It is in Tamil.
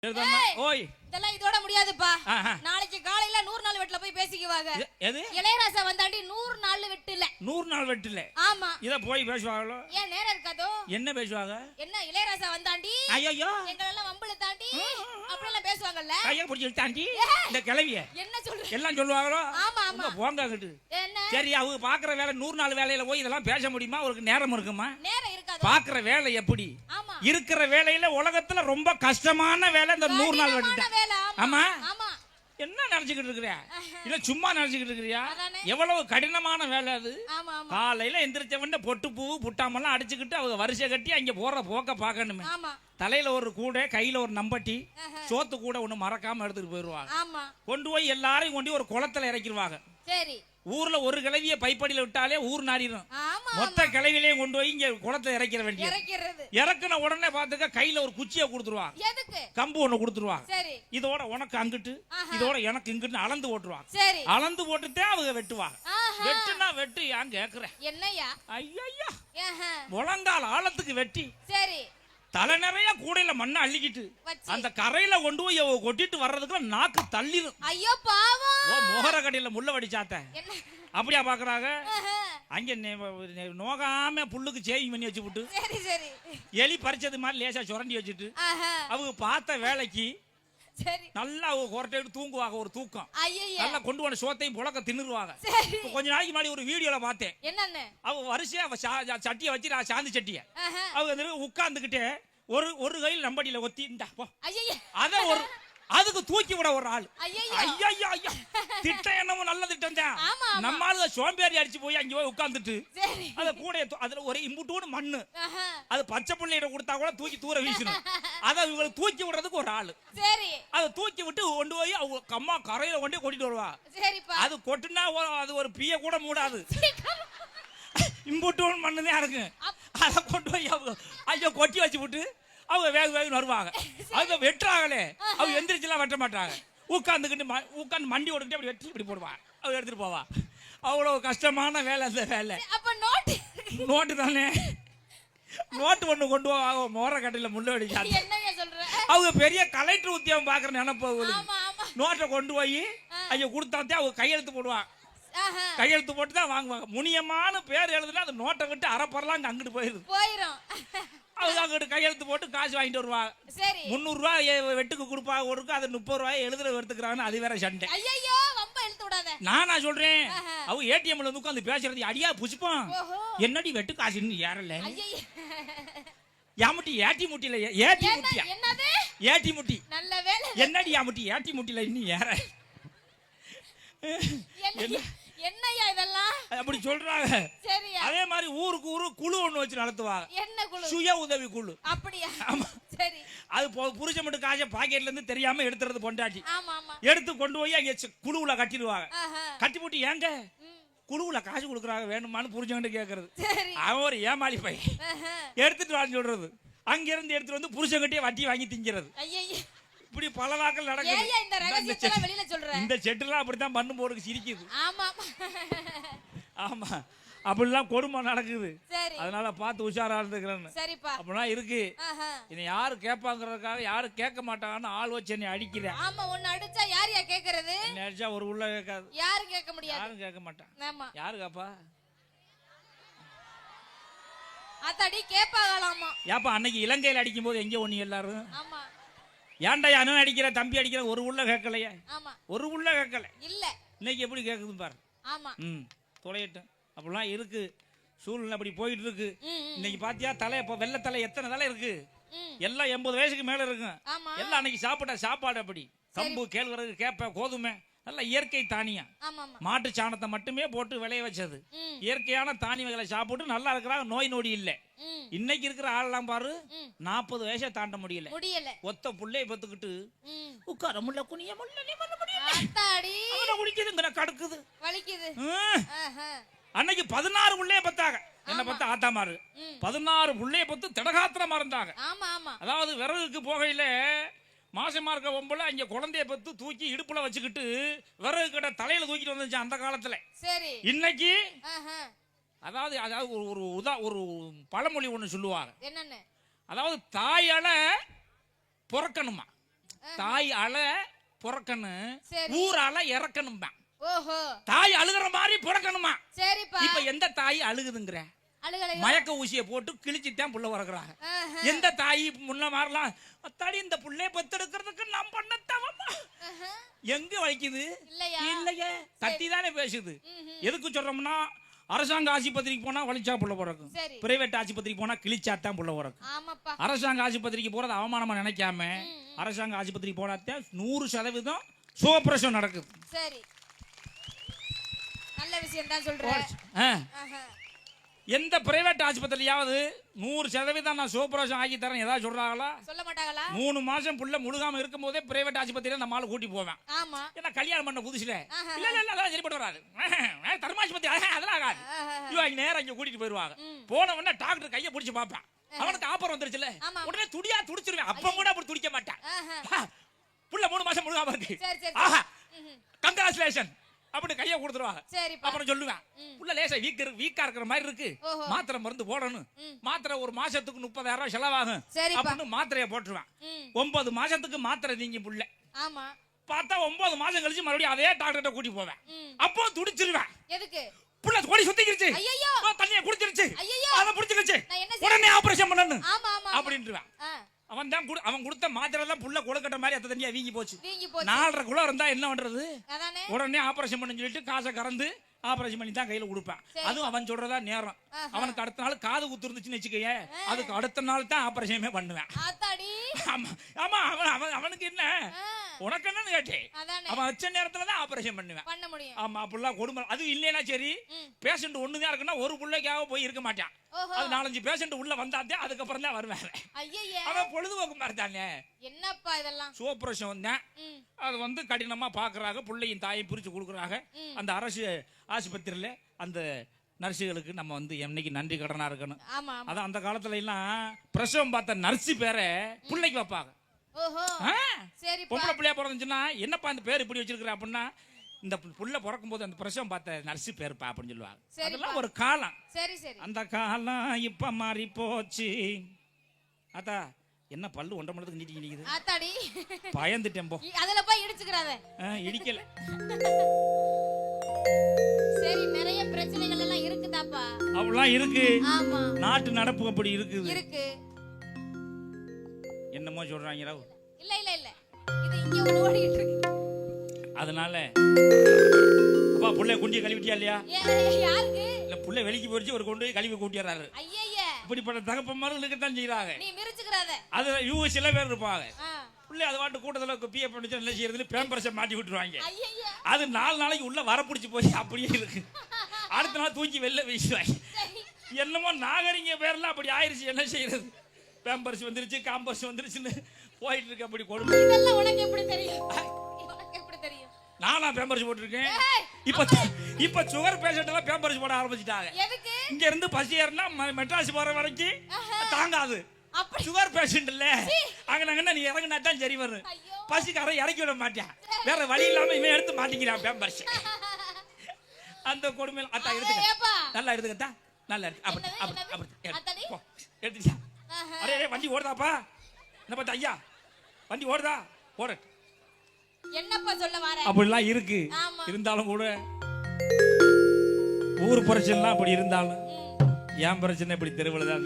ஓய் இதெல்லாம் இதோட முடியாதுப்பா. நாளைக்கு காலையில 100 நாள் வெட்ல போய் பேசிக்குவாங்க. எது இளையராஜா வந்தாண்டி 100 நாள் வெட்டு இல்ல. 100 நாள் வெட்டு இல்ல. ஆமா. இத போய் பேசுவாங்களோ? ஏன் நேரம் இருக்காதோ? என்ன பேசுவாங்க? என்ன இளையராஜா வந்தாண்டி? ஐயோ எங்களெல்லாம் வம்பள தாண்டி அப்படி எல்லாம் பேசுவாங்கல்ல? கைய பிடிச்சி தாண்டி இந்த கிளவிய என்ன சொல்ற? எல்லாம் சொல்லுவாங்களோ? ஆமா ஆமா. போங்க கிட்டு. என்ன? சரி அவங்க பாக்குற வேலை 100 நாள் வேலையில போய் இதெல்லாம் பேச முடியுமா? அவருக்கு நேரம் இருக்குமா? நேரம் இருக்காது. பாக்குற வேலை எப்படி? ஆமா. இருக்கிற வேலையில உலகத்துல ரொம்ப கஷ்டமான வேலை இந்த 100 நாள் வெட்டு. ஆமா ஆமா. என்ன நினைச்சுக்கிட்டு இருக்கிறியா? இல்ல சும்மா நினைச்சுக்கிட்டு இருக்கிறியா? எவ்வளவு கடினமான வேலை அது. காலையில எந்திரிச்சவன பொட்டு பூ புட்டாமெல்லாம் அடிச்சுக்கிட்டு அவங்க வரிசை கட்டி அங்க போற போக்க பாக்கணுமே. தலையில ஒரு கூடை கையில ஒரு நம்பட்டி சோத்து கூட ஒண்ணு மறக்காம எடுத்துட்டு போயிருவாங்க. கொண்டு போய் எல்லாரையும் கொண்டு ஒரு குளத்துல இறக்கிடுவாங்க. சரி. ஊர்ல ஒரு கிளவிய பைப்படியில விட்டாலே ஊர் நாடிடும். மொத்த கிளவிலையும் கொண்டு போய் இங்க குளத்தை இறக்கிற வேண்டிய. இறக்குன உடனே பாத்துக்க கையில ஒரு குச்சியை கொடுத்துருவாங்க. கம்பு ஒண்ணு கொடுத்துருவாங்க. இதோட உனக்கு அங்கிட்டு இதோட எனக்கு இங்கிட்டு அளந்து போட்டுருவாங்க. அளந்து போட்டுட்டே அவங்க வெட்டுவாங்க. வெட்டுனா வெட்டு ஏன் கேக்குறேன்? என்னையா? ஐயா முழங்கால் ஆழத்துக்கு வெட்டி சரி தலை நிறைய கூடையில மண்ணை அள்ளிக்கிட்டு அந்த கரையில கொண்டு போய் கொட்டிட்டு வர்றதுக்கு நாக்கு தள்ளிடும். ஐயோ பாவம். ஓ மோகர கடையில முள்ள வடிச்சாத்த அப்படியா பாக்குறாங்க? அங்க நோகாம புல்லுக்கு சேவிங் பண்ணி வச்சு விட்டு எலி பறிச்சது மாதிரி லேசா சுரண்டி வச்சுட்டு அவங்க பார்த்த வேலைக்கு நல்லா கொரட்டை தூங்குவாங்க. ஒரு தூக்கம் நல்லா கொண்டு வந்த சோத்தையும் புழக்க தின்னுருவாங்க. கொஞ்ச நாளைக்கு முன்னாடி ஒரு வீடியோல பார்த்தேன். அவங்க வரிசையா சட்டியை வச்சு சாந்தி சட்டிய அவங்க உட்கார்ந்துகிட்டே ஒரு கையில் நம்படியில ஒத்தி அத ஒரு அதுக்கு தூக்கி விட ஒரு ஆள். திட்டம் என்னமோ நல்ல திட்டம் தான். நம்ம ஆளு சோம்பேறி அடிச்சு போய் அங்க போய் உட்கார்ந்துட்டு அத கூட அதுல ஒரு இம்புட்டூன்னு மண்ணு அது பச்சை பிள்ளையிட கொடுத்தா கூட தூக்கி தூர வீசணும். அத இவங்களை தூக்கி விடுறதுக்கு ஒரு ஆளு. அதை தூக்கி விட்டு கொண்டு போய் அவங்க அம்மா கரையில கொண்டு கொட்டிட்டு வருவா. அது கொட்டுனா அது ஒரு பிய கூட மூடாது. இம்புட்டூன்னு மண்ணுதான் இருக்கு. அதை கொண்டு போய் அவங்க ஐயோ கொட்டி வச்சு விட்டு அவங்க வேக வருவாங்க. அவங்க வெட்டுறாங்களே அவங்க எந்திரிச்சுலாம் வெட்ட மாட்டாங்க. உட்காந்து மண்டி ஓடிட்டு அப்படி வெட்டி இப்படி போடுவாங்க. அவங்க எடுத்துட்டு போவா. அவ்வளவு கஷ்டமான வேலை அந்த வேலை. நோட்டு தானே நோட்டு ஒண்ணு கொண்டு போவாங்க. மோர கட்டையில முள்ள அடிச்சாங்க. அவங்க பெரிய கலெக்டர் உத்தியோகம் பாக்குற நினைப்பு. நோட்டை கொண்டு போய் ஐயோ கொடுத்தாத்தே அவங்க கையெழுத்து போடுவாங்க. கையெழுத்து போட்டு தான் வாங்குவாங்க. முனியமான பேர் எழுதுனா அந்த நோட்டை விட்டு அரைப்பறலாம் அங்கிட்டு போயிடும். அவங்க அங்கிட்டு கையெழுத்து போட்டு காசு வாங்கிட்டு வருவாங்க. 300 ரூபாய் வெட்டுக்கு கொடுப்பாங்க. ஒருக்கு அது 30 ரூபாய் எழுதுற எடுத்துக்கிறாங்க. அது வேற சண்டை. நானா சொல்றேன் அவங்க ஏடிஎம்ல வந்து உட்காந்து பேசுறது அடியா புஷ்பம் என்னடி வெட்டு காசு இன்னும் ஏறல. யாமுட்டி ஏட்டி முட்டில ஏட்டி முட்டியா ஏட்டி முட்டி என்னடி யாமுட்டி ஏட்டி முட்டில இன்னும் ஏற என்னையா இதெல்லாம் அப்படி சொல்றாங்க. அதே மாதிரி ஊருக்கு ஊரு குழு ஒண்ணு வச்சு நடத்துவாங்க. என்ன குழு? சுய உதவி குழு. அப்படியா? சரி. அது புருஷன் மட்டும் காசை பாக்கெட்ல இருந்து தெரியாம எடுத்துறது பொண்டாட்டி. எடுத்து கொண்டு போய் அங்க குழுவுல கட்டிடுவாங்க. கட்டி போட்டு ஏங்க குழுவுல காசு கொடுக்குறாங்க வேணுமான்னு புருஷன் கேக்குறது. அவன் ஒரு ஏமாளி பையன். எடுத்துட்டு வான்னு சொல்றது. அங்க இருந்து எடுத்துட்டு வந்து புருஷன் கிட்டே வட்டி வாங்கி திங்கிறது. இப்படி பல நாட்கள் நடக்குது. இந்த செட்டுலாம் அப்படித்தான் பண்ணு போறதுக்கு சிரிக்குது. ஆமா அப்படிலாம் கொடுமை நடக்குது. அதனால பார்த்து உஷாரா இருந்துக்கிறேன்னு. அப்படின்னா இருக்கு. இனி யாரு கேட்பாங்கிறதுக்காக யாரு கேட்க மாட்டாங்கன்னு ஆள் வச்சு என்னை அடிக்கிறேன். அடிச்சா யாரையா கேக்குறது? என்ன அடிச்சா ஒரு உள்ள கேட்காது. யாரும் கேட்க முடியாது. யாரும் கேட்க மாட்டாங்க. யாரு கேப்பா? அத்தடி கேட்பாங்களாமா. ஏப்பா அன்னைக்கு இலங்கையில அடிக்கும் போது எங்க ஒண்ணு எல்லாரும் ஏன்டா அண்ணன் அடிக்கிற தம்பி அடிக்கிற ஒரு உள்ள கேட்கலையே. ஒரு உள்ள கேட்கல இல்ல. இன்னைக்கு எப்படி கேக்குது பாரு. தொலையட்டும். அப்படிலாம் இருக்கு சூழ்நிலை. அப்படி போயிட்டு இருக்கு. இன்னைக்கு பாத்தியா தலை இப்ப வெள்ளை தலை எத்தனை தலை இருக்கு? எல்லாம் 80 வயசுக்கு மேல இருக்கு. எல்லாம் அன்னைக்கு சாப்பிட்ட சாப்பாடு அப்படி கம்பு கேழ்வரகு கேப்ப கோதுமை நல்ல இயற்கை தானியம். மாட்டு சாணத்தை மட்டுமே போட்டு விளைய வச்சது. இயற்கையான தானியங்களை சாப்பிட்டு நல்லா இருக்கிறாங்க. நோய் நொடி இல்ல. இன்னைக்கு இருக்கிற ஆளெல்லாம் பாரு 40 வயசை தாண்ட முடியல. ஒத்த புள்ளைய பத்துக்கிட்டு உட்கார முல்ல குனிய முல்ல கடுக்குது வலிக்குது. அன்னைக்கு 16 புள்ளைய பத்தாங்க. என்ன பத்த ஆத்தாமாரு 16 புள்ளைய பத்து திடகாத்திரமா இருந்தாங்க. அதாவது விறகுக்கு போகையில மாசமா இருக்க பொம்பளை அங்க குழந்தைய பத்து தூக்கி இடுப்புல வச்சுக்கிட்டு விறகு கடை தலையில தூக்கிட்டு வந்துச்சு அந்த காலத்துல. இன்னைக்கு அதாவது ஒரு பழமொழி ஒண்ணு சொல்லுவாங்க. அதாவது தாயால பிறக்கணுமா தாய் அழ பிறக்கணும், சரி. ஊர் அழ இறக்கணும். ஓஹோ, தாய் அழுகிற மாதிரி பிறக்கணுமா? சரிப்பா. இப்ப எந்த தாய் அழுகுதுங்கிற? அழுகலையோ? மயக்க ஊசியை போட்டு கிழிச்சிட்டான் புள்ள பிறக்குறாங்க. எந்த தாய் முன்ன மாறலாம்? அத்தாடி இந்த புள்ளைய பெத்தெடுக்கிறதுக்கு நான் பண்ண தவமா எங்க வலிக்குது? இல்லையே, தட்டி தானே பேசுது. எதுக்கு சொல்றோம்னா, அரசாங்க ஆஸ்பத்திரிக்கு போனா வலிச்சா புள்ள பிறக்கும், பிரைவேட் ஆஸ்பத்திரிக்கு போனா கிழிச்சாத்தான் புள்ள பிறக்கும். அரசாங்க ஆஸ்பத்திரிக்கு போறது அவமானமா நினைக்காம அரசாங்க ஆஸ்பத்திரிக்கு போனாத்தான் 100% சுகப்பிரசவம் நடக்குது. சரி, நல்ல விஷயம் தான் சொல்றேன். எந்த பிரைவேட் ஆஸ்பத்திரியாவது 100% நான் சுகப்பிரசவம் ஆகி தரேன் ஏதாவது சொல்றாங்களா? சொல்ல மாட்டாங்களா? 3 மாசம் புள்ள முழுகாம இருக்கும் போதே பிரைவேட் ஆஸ்பத்திரியில நம்ம ஆளு கூட்டி போவேன். ஆமா, ஏன்னா கல்யாணம் பண்ண புதுசுல இல்ல இல்ல அதெல்லாம் சரிப்பட்டு வராது, தர்மாஸ்பத்திரி அதெல்லாம் ஆகாது. இவங்க நேரம் இங்க கூட்டிட்டு போயிருவாங்க. போன உடனே டாக்டர் கையை பிடிச்சு பார்ப்பேன். அவனுக்கு ஆப்பரம் வந்துருச்சுல, உடனே துடியா துடிச்சிருவேன். அப்ப கூட அப்படி துடிக்க மாட்டேன். புள்ள 3 மாசம் முழுகாம இருக்கு, கங்க்ராச்சுலேஷன் அப்படி கையை கொடுத்துருவாங்க. அப்புறம் சொல்லுவேன், புள்ள லேசா வீக்கா இருக்கிற மாதிரி இருக்கு, மாத்திரை மருந்து போடணும். மாத்திரை ஒரு மாசத்துக்கு 30,000 செலவாகும் அப்படின்னு மாத்திரையை போட்டுருவேன். 9 மாசத்துக்கு மாத்திரை நீங்க புள்ள பார்த்தா 9 மாசம் கழிச்சு மறுபடியும் அதே டாக்டர்கிட்ட கூட்டி போவேன். அப்போ துடிச்சிருவேன். எதுக்கு? புள்ள கொடி சுத்திக்கிருச்சு, தண்ணியை குடிச்சிருச்சு, அதை புடிச்சிருச்சு, உடனே ஆபரேஷன் பண்ணணும் அப்படின்ட்டுவேன். அவன் கொடுத்த மாத்திரை எல்லாம் புள்ள கொழுக்கட்ட மாதிரி அத்த தண்ணியா வீங்கி போச்சு. 4.5 கிலோ இருந்தா என்ன பண்றது? உடனே ஆபரேஷன் பண்ணு சொல்லிட்டு காசை கறந்து ஆபரேஷன் பண்ணி தான் கையில கொடுப்பேன். அதுவும் அவன் சொல்றதா நேரம். அவனுக்கு அடுத்த நாள் காது குத்து இருந்துச்சுன்னு வச்சுக்கயே, அதுக்கு அடுத்த நாள் தான் ஆபரேஷனே பண்ணுவேன். ஆமா, அவனுக்கு என்ன உனக்கு என்னன்னு கேட்டேன். அவன் வச்ச நேரத்துல தான் ஆபரேஷன் பண்ணுவேன். ஆமா, அப்படிலாம் கொடுமை. அது இல்லைன்னா சரி, பேஷண்ட் ஒண்ணுதான் இருக்குன்னா ஒரு பிள்ளைக்காக போய் இருக்க மாட்டான். அது 4-5 பேஷண்ட் உள்ள வந்தாதே அதுக்கப்புறம் தான் வருவேன். அவன் பொழுதுபோக்கு மாதிரி தானே. என்னப்பா இதெல்லாம்? சுகப்பிரசவம் தான். அது வந்து கடினமா பாக்குறாங்க, பிள்ளையும் தாயும் பிரிச்சு கொடுக்குறாங்க. அந்த அரசு ஆஸ்பத்திரியில அந்த நர்ஸுகளுக்கு நம்ம வந்து என்னைக்கு நன்றி கடனா இருக்கணும். அதான் அந்த காலத்துல எல்லாம் பிரசவம் பார்த்த நர்ஸு பேரை பிள்ளைக்கு வைப்பாங்க. பொம்பளை பிள்ளையா பிறந்துச்சுன்னா என்னப்பா அந்த பேர் இப்படி வச்சிருக்கிற அப்படின்னா, இந்த புள்ள பிறக்கும் போது அந்த பிரசவம் பார்த்த நர்ஸு பேருப்பா அப்படின்னு சொல்லுவாங்க. அதெல்லாம் ஒரு காலம். அந்த காலம் இப்ப மாறி போச்சு. அத்தா என்ன பல்லு 1.5 மணி நேரத்துக்கு நீட்டி நிக்குது, பயந்துட்டேன் போ. அதுல போய் இடிச்சுக்கறாத. இடிக்கல. சரி, நிறைய பிரச்சனைகள் எல்லாம் இருக்குதாப்பா? அவ்வளவு இருக்கு. ஆமா, நாட்டு நடப்பு அப்படி இருக்கு. என்னமோ சொல்றாங்க ராவ். இல்ல இல்ல இல்ல, இது இங்க ஓடிட்டு இருக்கு. அதனால அப்பா புள்ளைய குண்டி கழுவிட்டியா இல்லையா? யாருக்கு? இல்ல புள்ளை வெளிக்கு போயிடுச்சு, ஒரு கொண்டு கழுவி கூட்டியறாரு. ஐயய்ய, இப்படிப்பட்ட தகப்பமார்கள் இருக்கத்தான் செய்றாங்க. நீ மிரிச்சுக்கறாத. அது இவங்க சில பேர் இருப்பாங்க. புள்ளை அது வாட்டு கூட்டத்துல பிஏ பண்ணிச்சு என்ன செய்யறதுன்னு பேம்பர்ஸை மாட்டி விட்டுருவாங்க. அது 4 நாளைக்கு உள்ள வரப்பிடிச்சு போய் அப்படியே இருக்கு. அடுத்த நாள் தூக்கி வெளில வீசுவாங்க. என்னமோ நாகரிக பேர்லாம் அப்படி ஆயிடுச்சு, என்ன செய்யறது? பேம்பர்ஸ் வந்துருச்சு, காம்பர்ஸ் வந்துருச்சுன்னு போயிட்டு இருக்கு. அப்படி கொடுமை. இதெல்லாம் உனக்கு எப்படி தெரியும்? உனக்கு எப்படி தெரியும்? நானா பேம்பர்ஸ் போட்டுருக்கேன். இப்ப சுகர் பேஷண்ட் எல்லாம் பேம்பர்ஸ் போட ஆரம்பிச்சிட்டாங்க. எதுக்கு? இங்க இருந்து பசி ஏறினா மெட்ராஸ் போற வரைக்கும் தாங்காது. சுகர் பேஷண்ட் இல்ல, அங்க நீ இறங்கினா தான் சரி வரும். பசிக்கார இறக்கி விட மாட்டேன், வேற வழி இல்லாம இவன் எடுத்து மாட்டிக்கிறான் பேம்பர்ஸ். அந்த கொடுமை அத்தா எடுத்துக்க, நல்லா எடுத்துக்கத்தா, நல்லா எடுத்துச்சா. அரே வண்டி ஓடுதாப்பா? என்ன பார்த்தா ஐயா, வண்டி ஓடுதா? ஓட என்னப்பா சொல்ல வர? அப்படிலாம் இருக்கு. இருந்தாலும் கூட ஊர் பிரச்சனை அப்படி இருந்தாலும் என் பிரச்சனை இப்படி தெருவில் தான்.